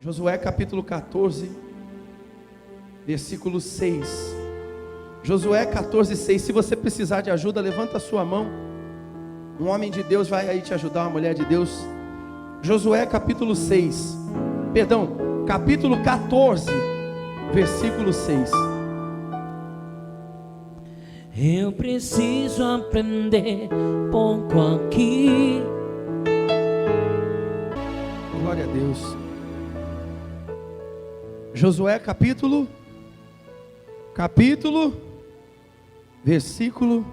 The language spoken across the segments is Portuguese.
Josué capítulo 14, versículo 6. Josué 14, 6. Se você precisar de ajuda, levanta a sua mão. Um homem de Deus vai aí te ajudar, uma mulher de Deus. Josué capítulo 6. Perdão, capítulo 14, versículo 6. Eu preciso aprender pouco aqui. Glória a Deus. Josué capítulo, versículo.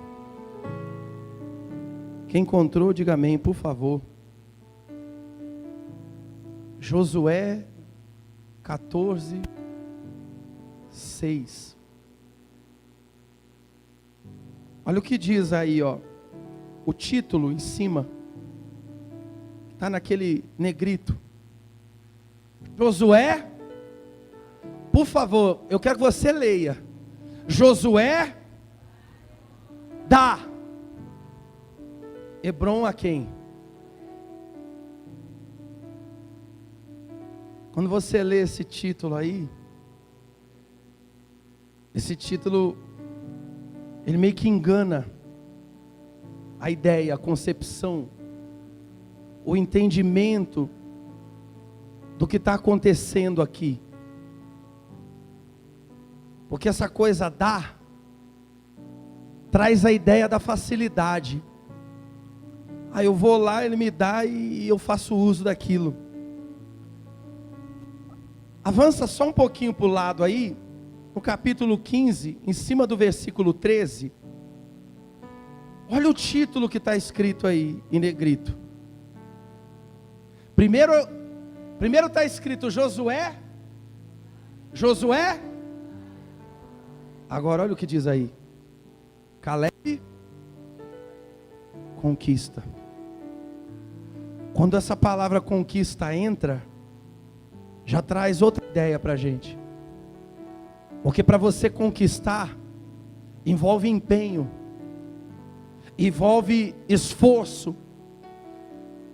Quem encontrou, diga amém, por favor. Josué 14, 6. Olha o que diz aí, ó. O título em cima. Está naquele negrito. Josué, por favor, eu quero que você leia. Josué dá Hebrom a quem? Quando você lê esse título aí, esse título, ele meio que engana a ideia, a concepção, o entendimento do que está acontecendo aqui. Porque essa coisa dá, traz a ideia da facilidade. Aí eu vou lá, ele me dá e eu faço uso daquilo. Avança só um pouquinho para o lado aí, no capítulo 15, em cima do versículo 13. Olha o título que está escrito aí, em negrito. Primeiro está escrito Josué. Agora olha o que diz aí. Caleb conquista. Quando essa palavra conquista entra, já traz outra ideia para a gente. Porque para você conquistar, envolve empenho, envolve esforço,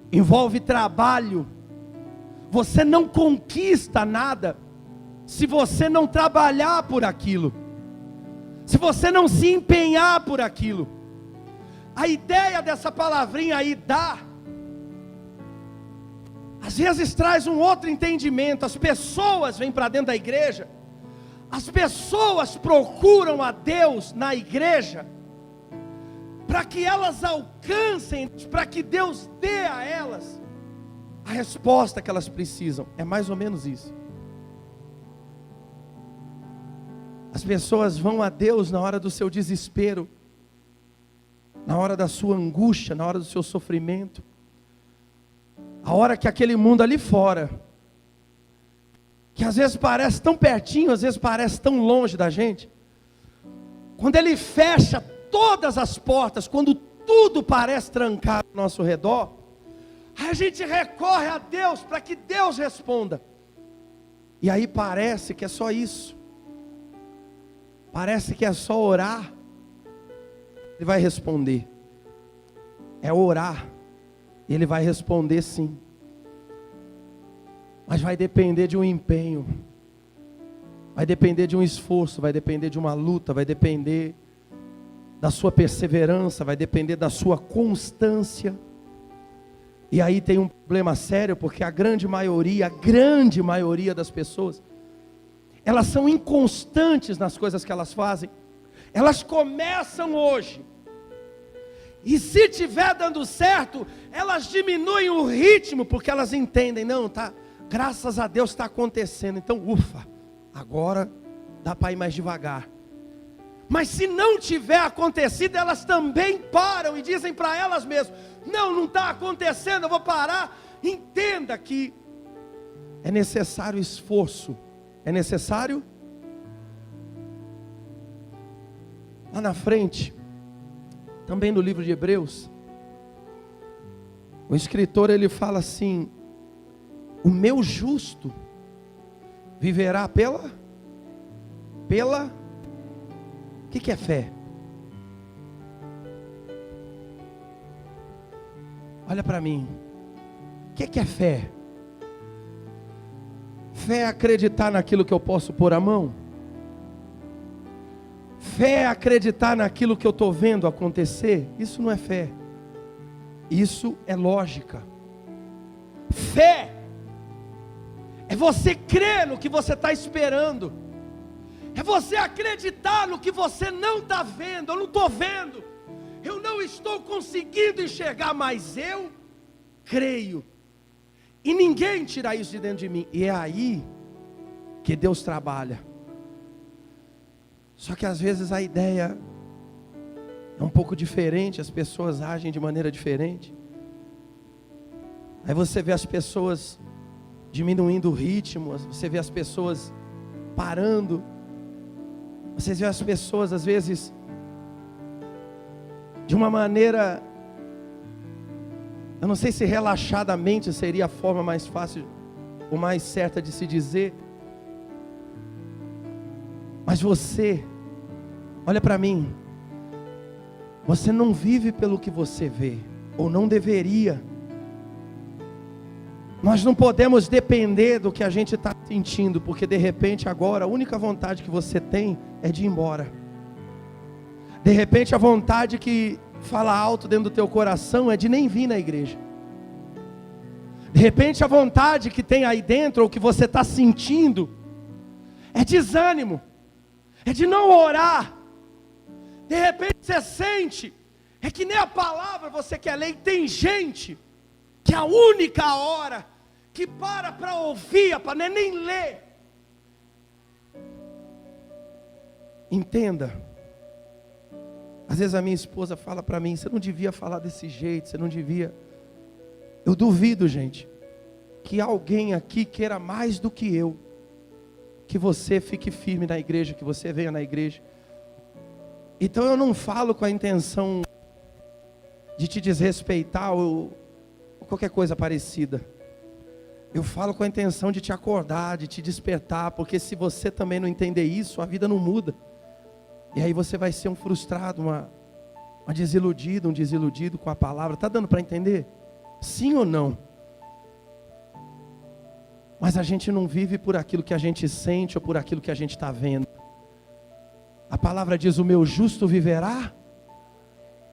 envolve trabalho. Você não conquista nada se você não trabalhar por aquilo, se você não se empenhar por aquilo. A ideia dessa palavrinha aí, dá, às vezes traz um outro entendimento. As pessoas vêm para dentro da igreja, as pessoas procuram a Deus na igreja, para que elas alcancem, para que Deus dê a elas a resposta que elas precisam. É mais ou menos isso. As pessoas vão a Deus na hora do seu desespero, na hora da sua angústia, na hora do seu sofrimento, a hora que aquele mundo ali fora, que às vezes parece tão pertinho, às vezes parece tão longe da gente, quando ele fecha todas as portas, quando tudo parece trancado ao nosso redor, a gente recorre a Deus para que Deus responda. E aí parece que é só isso. Parece que é só orar, Ele vai responder. É orar, Ele vai responder sim. Mas vai depender de um empenho, vai depender de um esforço, vai depender de uma luta, vai depender da sua perseverança, vai depender da sua constância. E aí tem um problema sério, porque a grande maioria das pessoas, elas são inconstantes nas coisas que elas fazem. Elas começam hoje, e se estiver dando certo, elas diminuem o ritmo, porque elas entendem, não, tá, graças a Deus está acontecendo, então ufa, agora dá para ir mais devagar. Mas se não tiver acontecido, elas também param e dizem para elas mesmas, não está acontecendo, eu vou parar. Entenda que é necessário esforço, é necessário. Lá na frente, também no livro de Hebreus, o escritor ele fala assim: o meu justo viverá pela o que é fé? Olha para mim, o que é fé? Fé é acreditar naquilo que eu posso pôr a mão. Fé é acreditar naquilo que eu estou vendo acontecer. Isso não é fé. Isso é lógica. Fé é você crer no que você está esperando. É você acreditar no que você não está vendo. Eu não estou vendo. Eu não estou conseguindo enxergar, mas eu creio. E ninguém tira isso de dentro de mim. E é aí que Deus trabalha. Só que às vezes a ideia é um pouco diferente. As pessoas agem de maneira diferente. Aí você vê as pessoas diminuindo o ritmo. Você vê as pessoas parando. Você vê as pessoas às vezes de uma maneira, eu não sei se relaxadamente seria a forma mais fácil ou mais certa de se dizer. Mas você, olha para mim, você não vive pelo que você vê, ou não deveria. Nós não podemos depender do que a gente está sentindo, porque de repente agora a única vontade que você tem é de ir embora. De repente a vontade que fala alto dentro do teu coração é de nem vir na igreja. De repente a vontade que tem aí dentro, ou que você está sentindo, é desânimo, é de não orar. De repente você sente, é que nem a palavra você quer ler. E tem gente que a única hora que para ouvir, para não é nem ler. Entenda. Às vezes a minha esposa fala para mim, você não devia falar desse jeito, você não devia. Eu duvido, gente, que alguém aqui queira mais do que eu, que você fique firme na igreja, que você venha na igreja. Então eu não falo com a intenção de te desrespeitar ou qualquer coisa parecida. Eu falo com a intenção de te acordar, de te despertar, porque se você também não entender isso, a vida não muda. E aí você vai ser um frustrado, uma desiludido, um desiludido com a palavra. Está dando para entender? Sim ou não? Mas a gente não vive por aquilo que a gente sente ou por aquilo que a gente está vendo. A palavra diz, o meu justo viverá.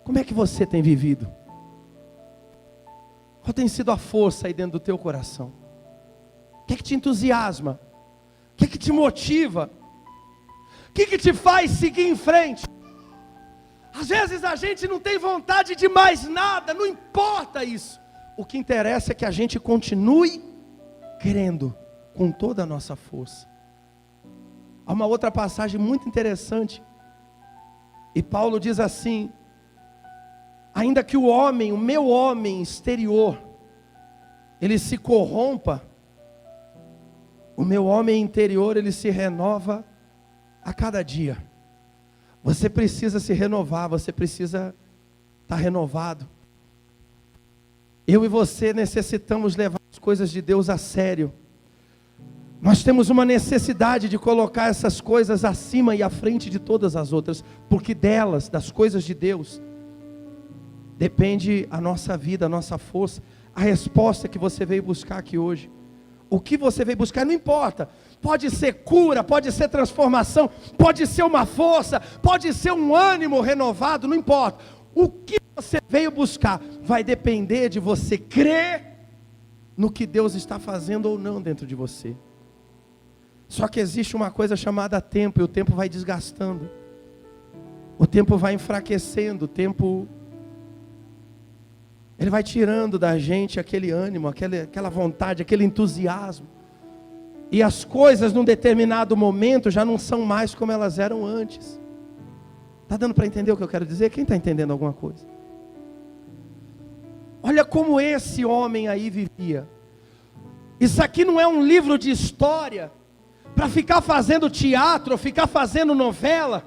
Como é que você tem vivido? Qual tem sido a força aí dentro do teu coração? O que é que te entusiasma? O que é que te motiva? O que te faz seguir em frente? Às vezes a gente não tem vontade de mais nada, não importa isso. O que interessa é que a gente continue crendo com toda a nossa força. Há uma outra passagem muito interessante. E Paulo diz assim, ainda que o meu homem exterior, ele se corrompa, o meu homem interior, ele se renova a cada dia. Você precisa se renovar, você precisa estar renovado. Eu e você necessitamos levar as coisas de Deus a sério. Nós temos uma necessidade de colocar essas coisas acima e à frente de todas as outras, porque delas, das coisas de Deus, depende a nossa vida, a nossa força, a resposta que você veio buscar aqui hoje. O que você veio buscar não importa, pode ser cura, pode ser transformação, pode ser uma força, pode ser um ânimo renovado, não importa. O que você veio buscar vai depender de você crer no que Deus está fazendo ou não dentro de você. Só que existe uma coisa chamada tempo, e o tempo vai desgastando, o tempo vai enfraquecendo, o tempo, ele vai tirando da gente aquele ânimo, aquela vontade, aquele entusiasmo. E as coisas num determinado momento já não são mais como elas eram antes. Está dando para entender o que eu quero dizer? Quem está entendendo alguma coisa? Olha como esse homem aí vivia. Isso aqui não é um livro de história para ficar fazendo teatro, ou ficar fazendo novela.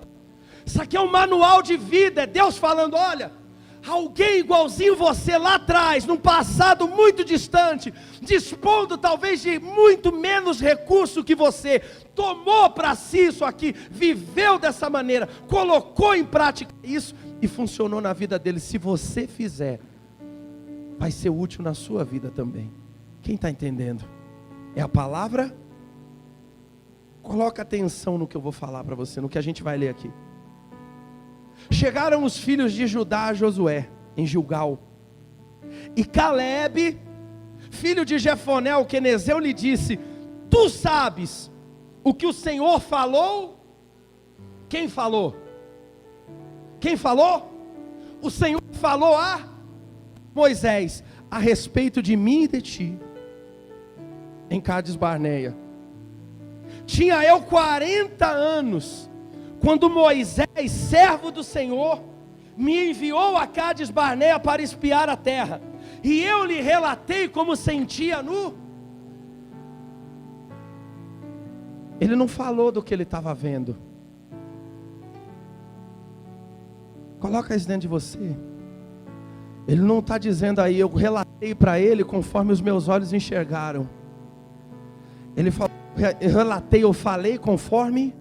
Isso aqui é um manual de vida. É Deus falando, olha, alguém igualzinho você lá atrás, num passado muito distante, dispondo talvez de muito menos recurso que você, tomou para si isso aqui, viveu dessa maneira, colocou em prática isso e funcionou na vida dele. Se você fizer, vai ser útil na sua vida também. Quem está entendendo? É a palavra Coloca atenção no que eu vou falar para você, no que a gente vai ler aqui. Chegaram os filhos de Judá a Josué, em Gilgal. E Calebe, filho de Jefoné, o quenezeu, lhe disse: tu sabes o que o Senhor falou? Quem falou? Quem falou? O Senhor falou a Moisés, a respeito de mim e de ti, em Cádiz Barneia. Tinha eu 40 anos, quando Moisés, servo do Senhor, me enviou a Cádiz Barneia para espiar a terra, e eu lhe relatei como sentia Ele não falou do que ele estava vendo. Coloca isso dentro de você. Ele não está dizendo aí, eu relatei para ele conforme os meus olhos enxergaram. Ele falou, eu relatei, eu falei conforme.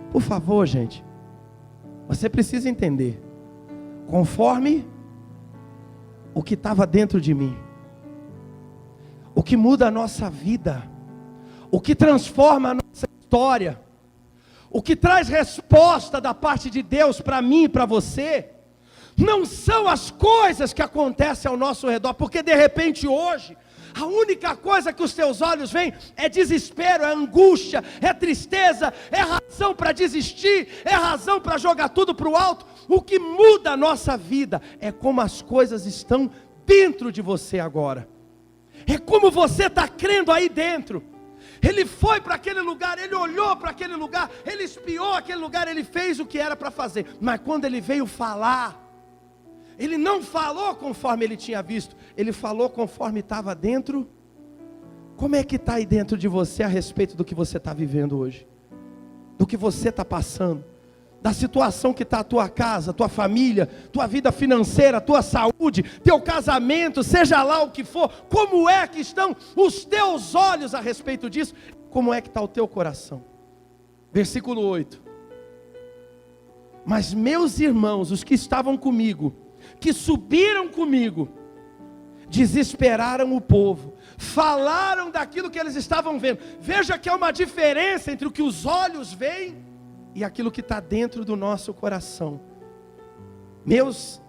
Por favor, gente, você precisa entender, conforme o que estava dentro de mim. O que muda a nossa vida, o que transforma a nossa história, o que traz resposta da parte de Deus para mim e para você, não são as coisas que acontecem ao nosso redor, porque de repente hoje, a única coisa que os teus olhos veem é desespero, é angústia, é tristeza, é razão para desistir, é razão para jogar tudo para o alto. O que muda a nossa vida é como as coisas estão dentro de você agora, é como você está crendo aí dentro. Ele foi para aquele lugar, ele olhou para aquele lugar, ele espiou aquele lugar, ele fez o que era para fazer, mas quando ele veio falar, ele não falou conforme ele tinha visto, ele falou conforme estava dentro. Como é que está aí dentro de você a respeito do que você está vivendo hoje? Do que você está passando? Da situação que está a tua casa, tua família, tua vida financeira, tua saúde, teu casamento, seja lá o que for. Como é que estão os teus olhos a respeito disso? Como é que está o teu coração? Versículo 8. Mas meus irmãos, os que estavam comigo, que subiram comigo, desesperaram o povo, falaram daquilo que eles estavam vendo. Veja que há uma diferença entre o que os olhos veem e aquilo que está dentro do nosso coração. Meus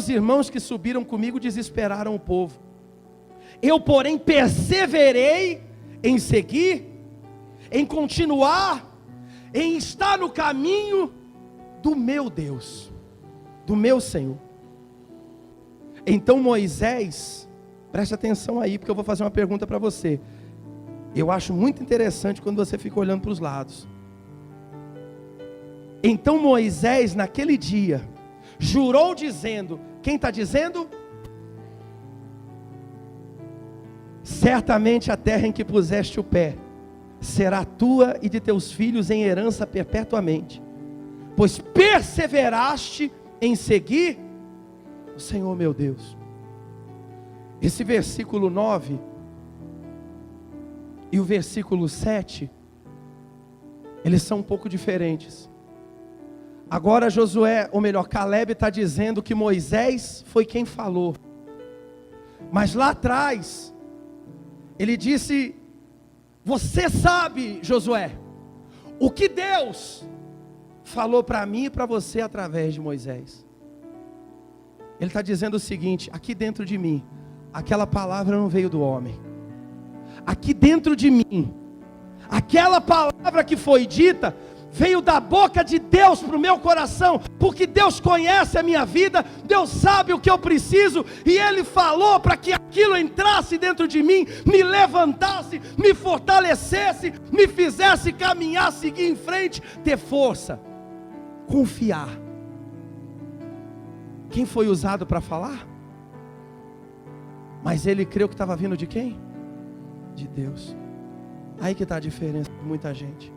irmãos que subiram comigo desesperaram o povo. Eu, porém, perseverei em seguir, em continuar, em estar no caminho do meu Deus, do meu Senhor. Então Moisés, preste atenção aí, porque eu vou fazer uma pergunta para você. Eu acho muito interessante quando você fica olhando para os lados. Então Moisés, naquele dia, jurou dizendo, quem está dizendo? Certamente a terra em que puseste o pé, será tua e de teus filhos em herança perpetuamente, pois perseveraste em seguir o Senhor meu Deus. Esse versículo 9 e o versículo 7, eles são um pouco diferentes. Agora Josué, ou melhor, Calebe está dizendo que Moisés foi quem falou. Mas lá atrás, ele disse, você sabe, Josué, o que Deus falou para mim e para você através de Moisés. Ele está dizendo o seguinte, aqui dentro de mim, aquela palavra não veio do homem. Aqui dentro de mim, aquela palavra que foi dita, veio da boca de Deus para o meu coração, porque Deus conhece a minha vida, Deus sabe o que eu preciso, e Ele falou para que aquilo entrasse dentro de mim, me levantasse, me fortalecesse, me fizesse caminhar, seguir em frente, ter força, confiar. Quem foi usado para falar? Mas ele creu que estava vindo de quem? De Deus. Aí que está a diferença de muita gente.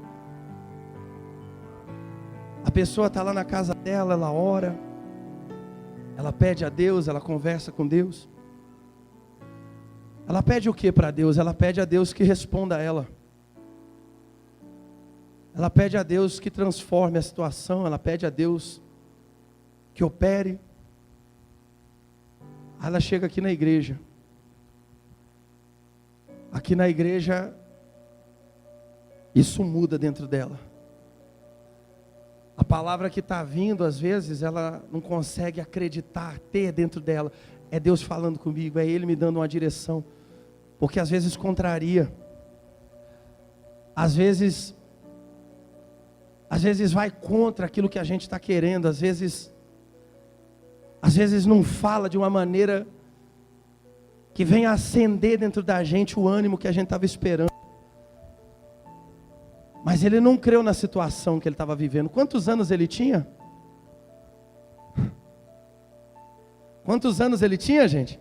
A pessoa está lá na casa dela, ela ora, ela pede a Deus, ela conversa com Deus. Ela pede o que para Deus? Ela pede a Deus que responda a ela. Ela pede a Deus que transforme a situação, ela pede a Deus que opere. Aí ela chega aqui na igreja. Aqui na igreja, Isso muda dentro dela. A palavra que está vindo, às vezes, ela não consegue acreditar, ter dentro dela. É Deus falando comigo, é Ele me dando uma direção. Porque às vezes contraria. Às vezes vai contra aquilo que a gente está querendo. Às vezes não fala de uma maneira que venha acender dentro da gente o ânimo que a gente estava esperando. Mas ele não creu na situação que ele estava vivendo. Quantos anos ele tinha? Quantos anos ele tinha, gente?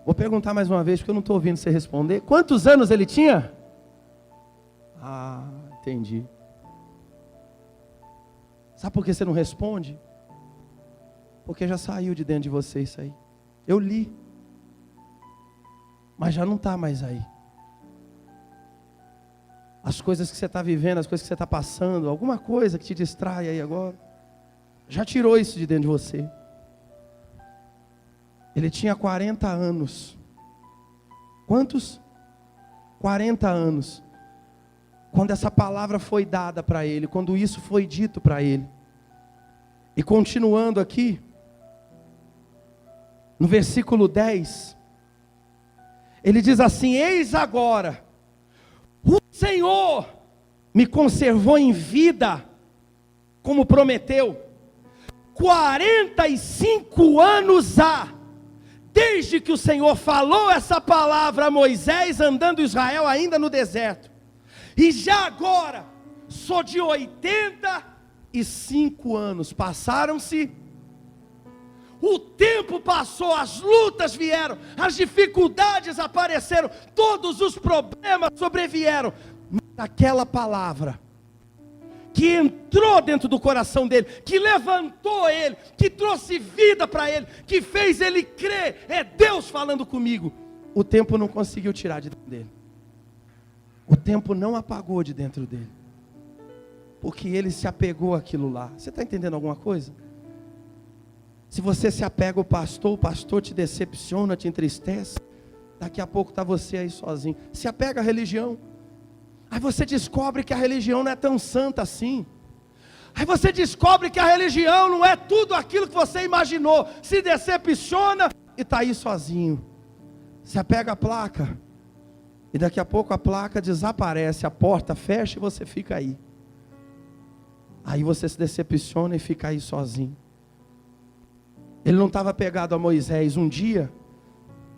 Vou perguntar mais uma vez, porque eu não estou ouvindo você responder. Quantos anos ele tinha? Ah, entendi. Sabe por que você não responde? Porque já saiu de dentro de você isso aí. Eu li. Mas já não está mais aí. As coisas que você está vivendo, as coisas que você está passando, alguma coisa que te distrai aí agora, já tirou isso de dentro de você. Ele tinha 40 anos. Quantos? 40 anos. Quando essa palavra foi dada para ele, quando isso foi dito para ele. E continuando aqui, no versículo 10, ele diz assim: eis agora, o Senhor me conservou em vida, como prometeu, 45 anos há, desde que o Senhor falou essa palavra a Moisés, andando Israel ainda no deserto, e já agora, sou de 85 anos, passaram-se, o tempo passou, as lutas vieram, as dificuldades apareceram, todos os problemas sobrevieram, mas aquela palavra, que entrou dentro do coração dele, que levantou ele, que trouxe vida para ele, que fez ele crer, é Deus falando comigo, o tempo não conseguiu tirar de dentro dele, o tempo não apagou de dentro dele, porque ele se apegou àquilo lá. Você está entendendo alguma coisa? Se você se apega ao pastor, o pastor te decepciona, te entristece, daqui a pouco está você aí sozinho. Se apega à religião, aí você descobre que a religião não é tão santa assim. Aí você descobre que a religião não é tudo aquilo que você imaginou, se decepciona e está aí sozinho. Se apega à placa, e daqui a pouco a placa desaparece, a porta fecha e você fica aí. Aí você se decepciona e fica aí sozinho. Ele não estava pegado a Moisés. Um dia,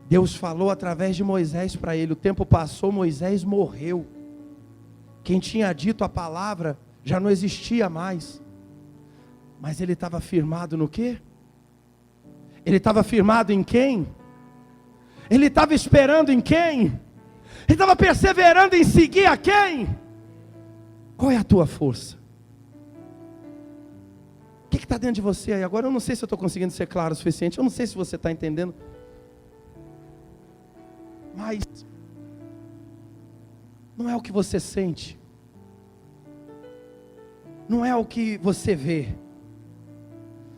Deus falou através de Moisés para ele. O tempo passou, Moisés morreu. Quem tinha dito a palavra já não existia mais. Mas ele estava firmado no quê? Ele estava firmado em quem? Ele estava esperando em quem? Ele estava perseverando em seguir a quem? Qual é a tua força? O que está dentro de você aí? Agora eu não sei se eu estou conseguindo ser claro o suficiente. Eu não sei se você está entendendo. Mas não é o que você sente. Não é o que você vê.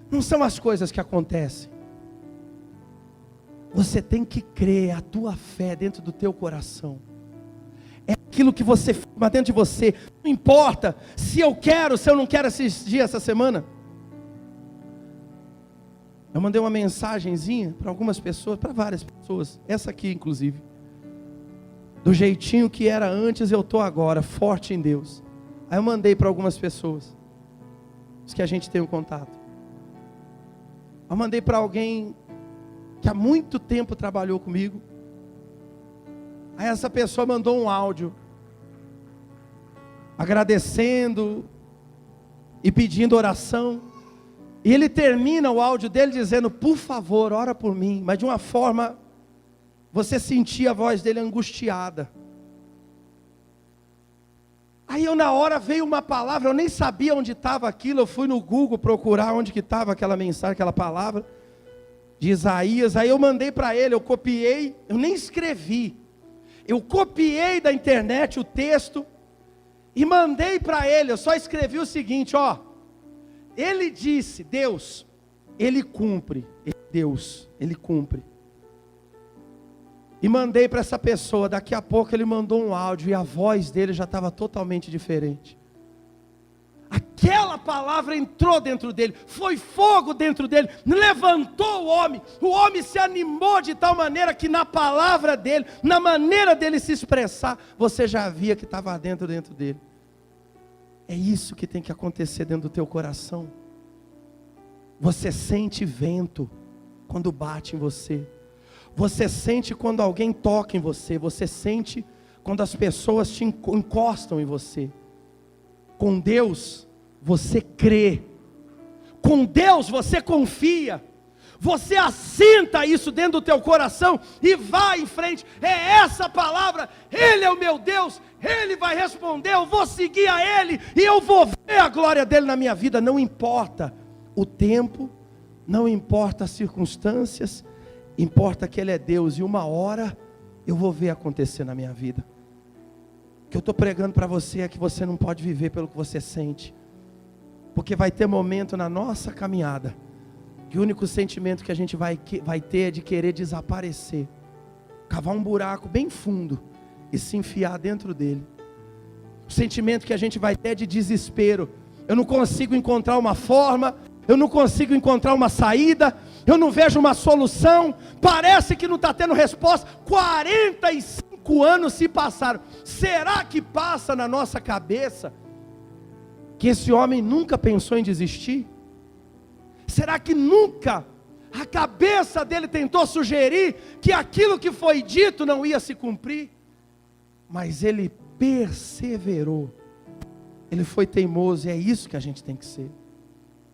Não são as coisas que acontecem. Você tem que crer, a tua fé dentro do teu coração. É aquilo que você firma dentro de você. Não importa se eu quero, se eu não quero assistir essa semana. Eu mandei uma mensagenzinha para algumas pessoas, para várias pessoas, essa aqui inclusive. Do jeitinho que era antes, eu estou agora, forte em Deus. Aí eu mandei para algumas pessoas, os que a gente tem um contato. Eu mandei para alguém que há muito tempo trabalhou comigo. Aí essa pessoa mandou um áudio, agradecendo e pedindo oração. E ele termina o áudio dele dizendo: por favor, ora por mim. Mas de uma forma, você sentia a voz dele angustiada. Aí eu na hora veio uma palavra, eu nem sabia onde estava aquilo. Eu fui no Google procurar onde que estava aquela mensagem, aquela palavra de Isaías. Aí eu mandei para ele, eu copiei, eu nem escrevi. Eu copiei da internet o texto e mandei para ele. Eu só escrevi o seguinte, ó. Ele disse, Deus, Ele cumpre. Deus, Ele cumpre. e mandei para essa pessoa. Daqui a pouco ele mandou um áudio e a voz dele já estava totalmente diferente. Aquela palavra entrou dentro dele, foi fogo dentro dele, levantou o homem se animou de tal maneira que na palavra dele, na maneira dele se expressar, você já via que estava dentro dele. É isso que tem que acontecer dentro do teu coração. Você sente vento quando bate em você, você sente quando alguém toca em você, você sente quando as pessoas te encostam em você. Com Deus você crê, com Deus você confia, você assenta isso dentro do teu coração e vai em frente. É essa palavra, Ele é o meu Deus, Ele vai responder, eu vou seguir a Ele e eu vou ver a glória dEle na minha vida. Não importa o tempo, não importa as circunstâncias, importa que Ele é Deus, e uma hora eu vou ver acontecer na minha vida. O que eu estou pregando para você é que você não pode viver pelo que você sente, porque vai ter momento na nossa caminhada que o único sentimento que a gente vai ter é de querer desaparecer, cavar um buraco bem fundo e se enfiar dentro dele. O sentimento que a gente vai ter é de desespero. Eu não consigo encontrar uma forma, eu não consigo encontrar uma saída, eu não vejo uma solução, parece que não está tendo resposta. 45 anos se passaram. Será que passa na nossa cabeça que esse homem nunca pensou em desistir? Será que nunca a cabeça dele tentou sugerir que aquilo que foi dito não ia se cumprir? Mas ele perseverou, ele foi teimoso, e é isso que a gente tem que ser.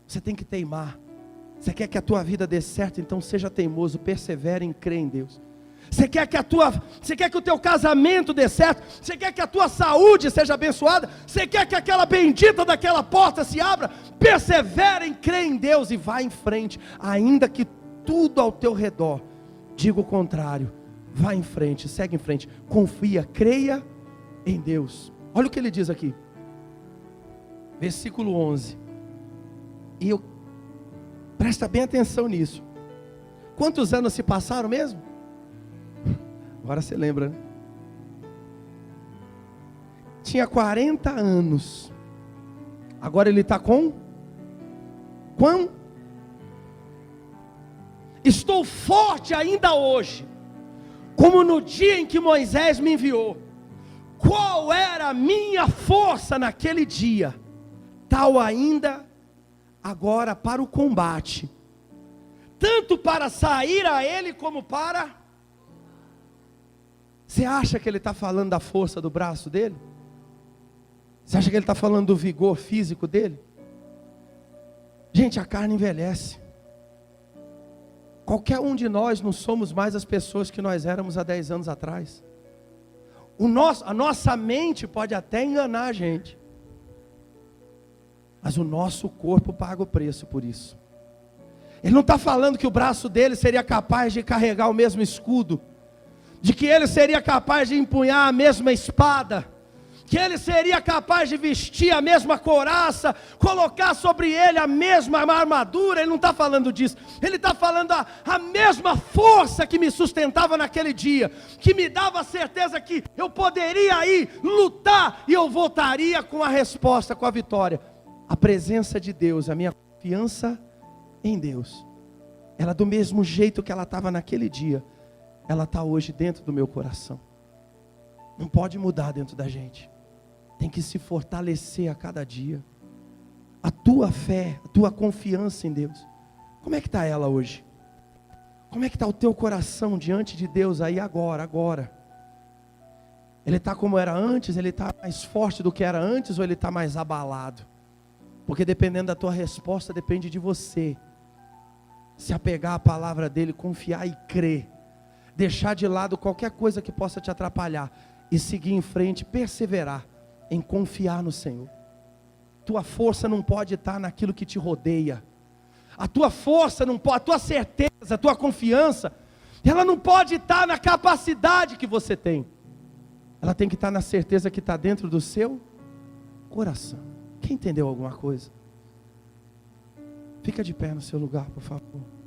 Você tem que teimar. Você quer que a tua vida dê certo, então seja teimoso, persevere em crer em Deus. Você quer que o teu casamento dê certo, você quer que a tua saúde seja abençoada, você quer que aquela bendita daquela porta se abra, persevere em crer em Deus e vá em frente, ainda que tudo ao teu redor diga o contrário. Vá em frente, segue em frente, confia, creia em Deus. Olha o que ele diz aqui, versículo 11, presta bem atenção nisso. Quantos anos se passaram mesmo? Agora você lembra, né? Tinha 40 anos. Agora ele está com? Estou forte ainda hoje, como no dia em que Moisés me enviou. Qual era a minha força naquele dia? Tal ainda agora para o combate, tanto para sair a ele como para... Você acha que ele está falando da força do braço dele? Você acha que ele está falando do vigor físico dele? Gente, a carne envelhece. Qualquer um de nós não somos mais as pessoas que nós éramos há 10 anos atrás. A nossa mente pode até enganar a gente, mas o nosso corpo paga o preço por isso. Ele não está falando que o braço dele seria capaz de carregar o mesmo escudo, de que ele seria capaz de empunhar a mesma espada, que ele seria capaz de vestir a mesma couraça, colocar sobre ele a mesma armadura. Ele não está falando disso. Ele está falando a mesma força que me sustentava naquele dia, que me dava a certeza que eu poderia ir lutar e eu voltaria com a resposta, com a vitória. A presença de Deus, a minha confiança em Deus, ela do mesmo jeito que ela estava naquele dia, ela está hoje dentro do meu coração. Não pode mudar dentro da gente. Tem que se fortalecer a cada dia. A tua fé, a tua confiança em Deus, como é que está ela hoje? Como é que está o teu coração diante de Deus aí agora? Ele está como era antes? Ele está mais forte do que era antes? Ou ele está mais abalado? Porque dependendo da tua resposta, depende de você se apegar à palavra dele, confiar e crer, deixar de lado qualquer coisa que possa te atrapalhar e seguir em frente, perseverar em confiar no Senhor. Tua força não pode estar naquilo que te rodeia. A tua força não pode, a tua certeza, a tua confiança, ela não pode estar na capacidade que você tem. Ela tem que estar na certeza que está dentro do seu coração. Quem entendeu alguma coisa? Fica de pé no seu lugar, por favor.